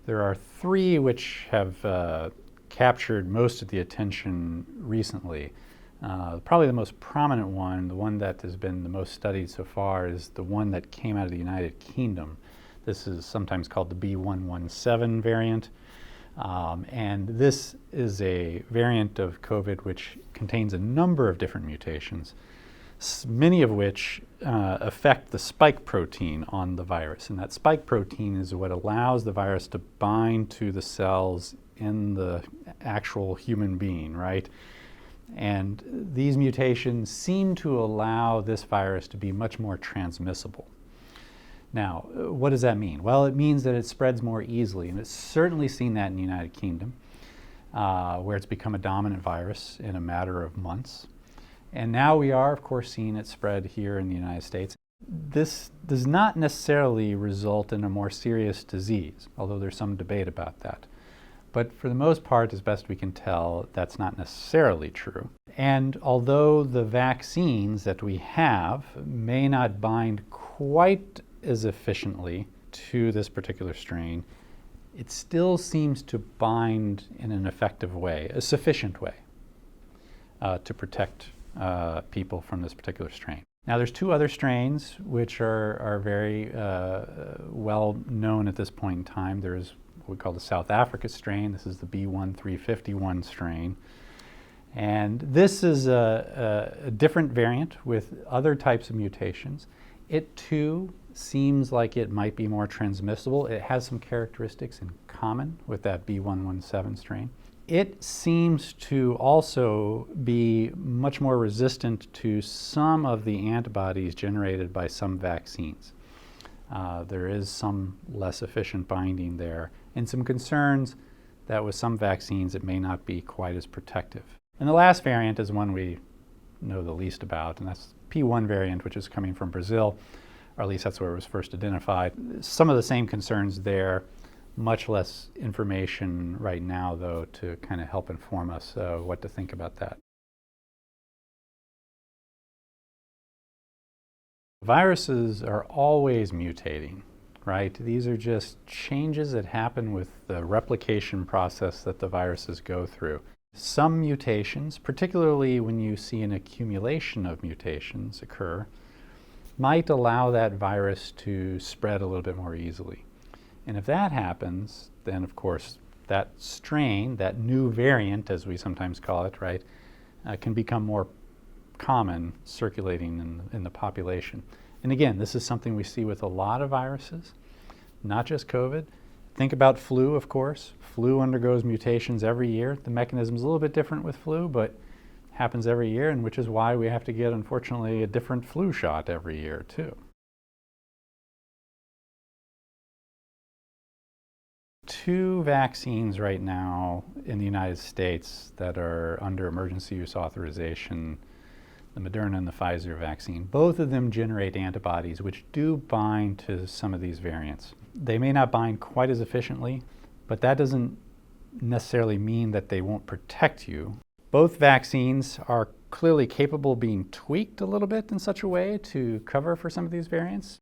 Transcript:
There are three which have captured most of the attention recently. Probably the most prominent one, the one that has been the most studied so far, is the one that came out of the United Kingdom. This is sometimes called the B.1.1.7 variant. And this is a variant of COVID which contains a number of different mutations, many of which affect the spike protein on the virus. And that spike protein is what allows the virus to bind to the cells in the actual human being, right? And these mutations seem to allow this virus to be much more transmissible. Now, what does that mean? Well, it means that it spreads more easily, and it's certainly seen that in the United Kingdom, where it's become a dominant virus in a matter of months. And now we are, of course, seeing it spread here in the United States. This does not necessarily result in a more serious disease, although there's some debate about that. But for the most part, as best we can tell, that's not necessarily true. And although the vaccines that we have may not bind quite as efficiently to this particular strain, it still seems to bind in an effective way, a sufficient way, to protect people from this particular strain. Now, there's two other strains which are very well known at this point in time. There's what we call the South Africa strain. This is the B.1.351 strain. And this is a different variant with other types of mutations. It too seems like it might be more transmissible. It has some characteristics in common with that B.1.1.7 strain. It seems to also be much more resistant to some of the antibodies generated by some vaccines. There is some less efficient binding there, and some concerns that with some vaccines it may not be quite as protective. And the last variant is one we know the least about, and that's the P.1 variant, which is coming from Brazil, or at least that's where it was first identified. Some of the same concerns there, much less information right now, though, to kind of help inform us what to think about that. Viruses are always mutating, right? These are just changes that happen with the replication process that the viruses go through. Some mutations, particularly when you see an accumulation of mutations occur, might allow that virus to spread a little bit more easily. And if that happens, then of course that strain, that new variant, as we sometimes call it, right, can become more common circulating in the population. And again, this is something we see with a lot of viruses, not just COVID. Think about flu, of course. Flu undergoes mutations every year. The mechanism is a little bit different with flu, but happens every year, and which is why we have to get, unfortunately, a different flu shot every year, too. Two vaccines right now in the United States that are under emergency use authorization, the Moderna and the Pfizer vaccine, both of them generate antibodies which do bind to some of these variants. They may not bind quite as efficiently, but that doesn't necessarily mean that they won't protect you. Both vaccines are clearly capable of being tweaked a little bit in such a way to cover for some of these variants.